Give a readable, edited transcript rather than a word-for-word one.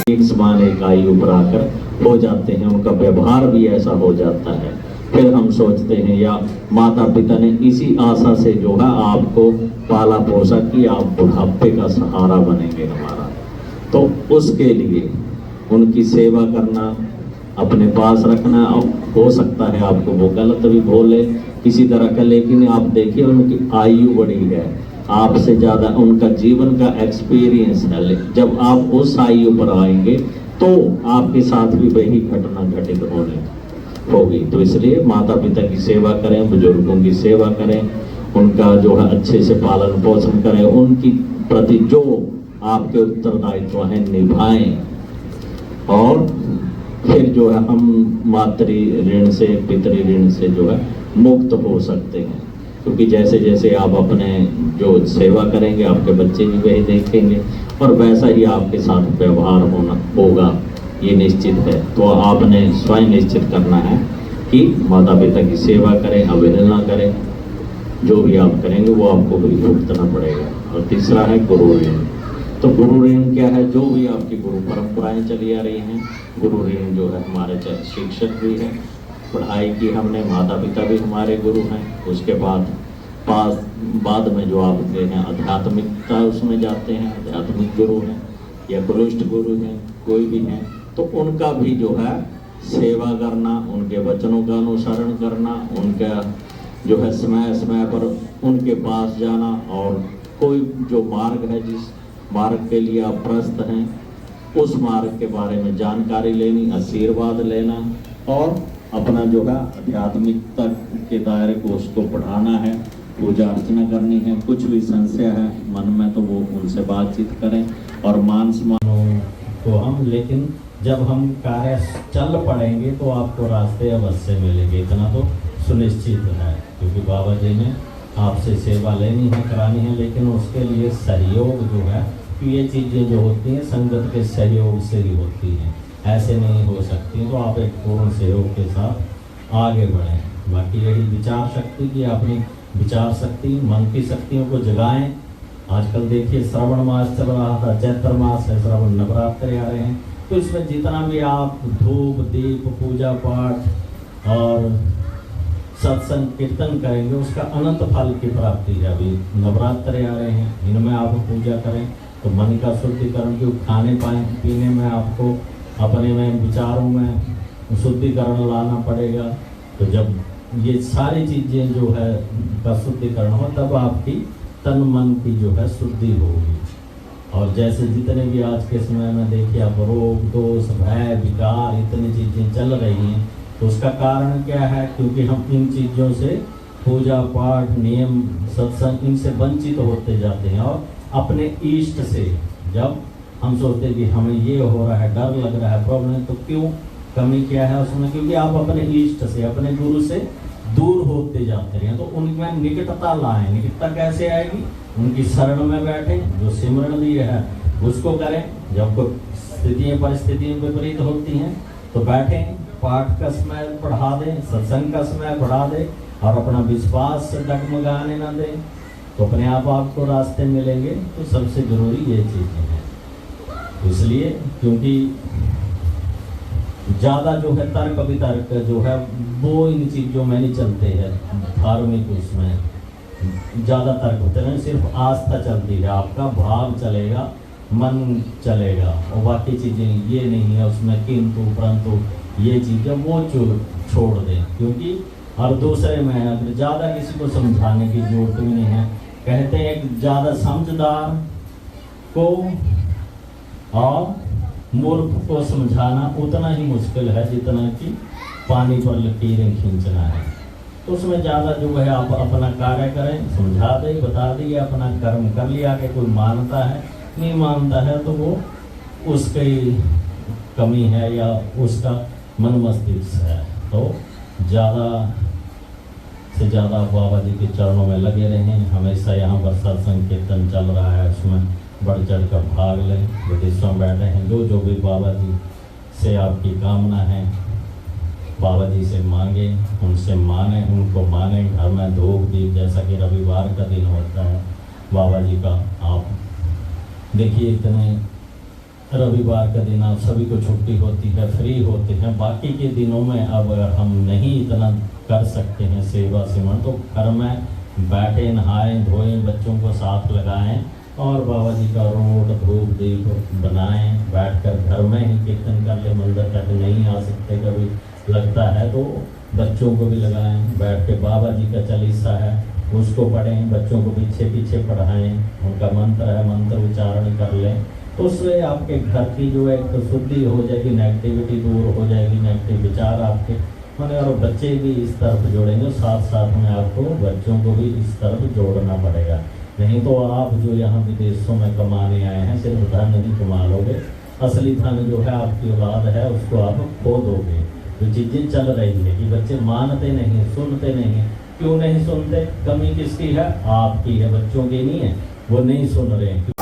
एक समान एक आयु पर आकर हो जाते हैं, उनका व्यवहार भी ऐसा हो जाता है। फिर हम सोचते हैं या माता पिता ने इसी आशा से जो है आपको पाला पोसा कि आप बुढ़ापे का सहारा बनेंगे हमारा, तो उसके लिए उनकी सेवा करना, अपने पास रखना। हो सकता है आपको वो गलत भी बोले किसी तरह का, लेकिन आप देखिए उनकी आयु बड़ी है, आपसे ज़्यादा उनका जीवन का एक्सपीरियंस है। जब आप उस आयु पर आएंगे तो आपके साथ भी वही घटना घटित होगी। तो इसलिए माता पिता की सेवा करें, बुजुर्गों की सेवा करें, उनका जो है अच्छे से पालन पोषण करें, उनकी प्रति जो आपके उत्तरदायित्व हैं निभाएं, और फिर जो है हम मातृ ऋण से पितृ ऋण से जो है मुक्त हो सकते हैं। क्योंकि जैसे जैसे आप अपने जो सेवा करेंगे आपके बच्चे भी वही देखेंगे और वैसा ही आपके साथ व्यवहार होगा, ये निश्चित है। तो आपने स्वयं निश्चित करना है कि माता पिता की सेवा करें, अवहेलना करें, जो भी आप करेंगे वो आपको भी भुगतना पड़ेगा। और तीसरा है गुरु ऋण। तो गुरु ऋण क्या है? जो भी आपकी गुरु परंपराएं चली आ रही हैं, गुरु ऋण जो है हमारे शिक्षक भी हैं, पढ़ाई की हमने, माता पिता भी हमारे गुरु हैं। उसके बाद में जो आपके हैं आध्यात्मिकता उसमें जाते हैं, आध्यात्मिक गुरु हैं या गुरुष्ठ गुरु हैं, कोई भी हैं, तो उनका भी जो है सेवा करना, उनके वचनों का अनुसरण करना, उनका जो है समय समय पर उनके पास जाना, और कोई जो मार्ग है, जिस मार्ग के लिए आप प्रस्त हैं, उस मार्ग के बारे में जानकारी लेनी, आशीर्वाद लेना, और अपना जो है आध्यात्मिकता के दायरे को उसको बढ़ाना है, पूजा अर्चना करनी है। कुछ भी संशय है मन में तो वो उनसे बातचीत करें, और मान सम्मानों को हम, लेकिन जब हम कार्य चल पड़ेंगे तो आपको रास्ते अवश्य मिलेंगे, इतना तो सुनिश्चित है। क्योंकि बाबा जी ने आपसे सेवा लेनी है, करानी है, लेकिन उसके लिए सहयोग जो है, ये चीज़ें जो होती हैं संगत के सहयोग से ही होती हैं, ऐसे नहीं हो सकती। तो आप एक पूर्ण सहयोग के साथ आगे बढ़ें। बाकी यही विचार शक्ति की, अपनी विचार शक्ति, मन की शक्तियों को जगाएं। आजकल देखिए श्रावण मास चल रहा था, चैत्र मास है, श्रावण नवरात्र आ रहे हैं, तो इसमें जितना भी आप धूप दीप पूजा पाठ और सत्संग कीर्तन करेंगे उसका अनंत फल की प्राप्ति है। अभी नवरात्र आ रहे हैं, इनमें आप पूजा करें तो मन का शुद्धिकरण, क्योंकि खाने पीने में आपको अपने में विचारों में शुद्धिकरण लाना पड़ेगा। तो जब ये सारी चीज़ें जो है का शुद्धिकरण हो, तब आपकी तन मन की जो है शुद्धि होगी। और जैसे जितने भी आज के समय में देखिए आप रोग दोष भय विकार इतनी चीज़ें चल रही हैं, तो उसका कारण क्या है? क्योंकि हम इन चीज़ों से, पूजा पाठ नियम सत्संग, इनसे वंचित होते जाते हैं। और अपने इष्ट से जब हम सोचते हैं कि हमें ये हो रहा है, डर लग रहा है, प्रॉब्लम, तो क्यों, कमी क्या है उसमें? क्योंकि आप अपने इष्ट से, अपने गुरु से दूर होते जाते हैं। तो उनमें निकटता लाएं। निकटता कैसे आएगी? उनकी शरण में बैठें, जो सिमरण दिए है उसको करें। जब कोई स्थितियाँ परिस्थितियाँ विपरीत होती हैं तो बैठें, पाठ का समय बढ़ा दें, सत्संग का समय बढ़ा दें, और अपना विश्वास से डगमगाने ना दें, तो अपने आप आपको रास्ते मिलेंगे। तो सबसे ज़रूरी ये चीज़ें हैं। इसलिए क्योंकि ज़्यादा जो है तर्क वितर्क जो है वो इन चीज़ों में नहीं चलते हैं। धार्मिक उसमें ज़्यादा तर्क होते हैं, सिर्फ आस्था चलती है, आपका भाव चलेगा, मन चलेगा, और बाकी चीज़ें ये नहीं है उसमें किंतु परंतु, ये चीज़ें वो छोड़ दें। क्योंकि और दूसरे में अगर ज़्यादा किसी को समझाने की जरूरत भी नहीं है। कहते हैं एक ज़्यादा समझदार को और मूर्ख को समझाना उतना ही मुश्किल है जितना कि पानी पर लकीरें खींचना है। तो उसमें ज़्यादा जो है आप अपना कार्य करें, समझा दे, बता दिए, अपना कर्म कर लिया। कि कोई मानता है नहीं मानता है तो वो उसके कमी है या उसका मन मस्तिष्क है। तो ज़्यादा से ज़्यादा बाबा जी के चरणों में लगे रहें। हमेशा यहाँ वर्षा संकीर्तन चल रहा है, उसमें बढ़ चढ़ कर भाग लें। विदेशों में बैठे हैं, जो भी बाबा जी से आपकी कामना है बाबा जी से मांगे, उनसे माने, उनको माने। घर में धूप दीप, जैसा कि रविवार का दिन होता है बाबा जी का, आप देखिए इतने रविवार का दिन आप सभी को छुट्टी होती है, फ्री होते हैं। बाकी के दिनों में अब हम नहीं इतना कर सकते हैं सेवा सिमरन, तो घर में बैठे, नहाएं धोएं, बच्चों को साथ लगाएं और बाबा जी का रोड धूप दीप बनाएं। बैठकर घर में ही कीर्तन कर ले। मंदिर तक नहीं आ सकते, कभी लगता है तो बच्चों को भी लगाएं। बैठ के बाबा जी का चालीसा है उसको पढ़ें, बच्चों को पीछे पीछे पढ़ाएं। उनका मंत्र है, मंत्र उच्चारण कर लें। तो उससे आपके घर की जो एक शुद्धि हो जाएगी, नेगेटिविटी दूर हो जाएगी, नेगेटिव विचार आपके माने, और बच्चे भी इस तरफ जोड़ेंगे। साथ साथ में आपको बच्चों को भी इस तरफ जोड़ना पड़ेगा। नहीं तो आप जो यहाँ विदेशों में कमाने आए हैं सिर्फ धन नहीं कमा लोगे, असली धन जो है आपकी औलाद है उसको आप खो दोगे। जो चीज़ें चल रही है कि बच्चे मानते नहीं, सुनते नहीं। क्यों नहीं सुनते? कमी किसकी है? आपकी है, बच्चों की नहीं है। वो नहीं सुन रहे हैं।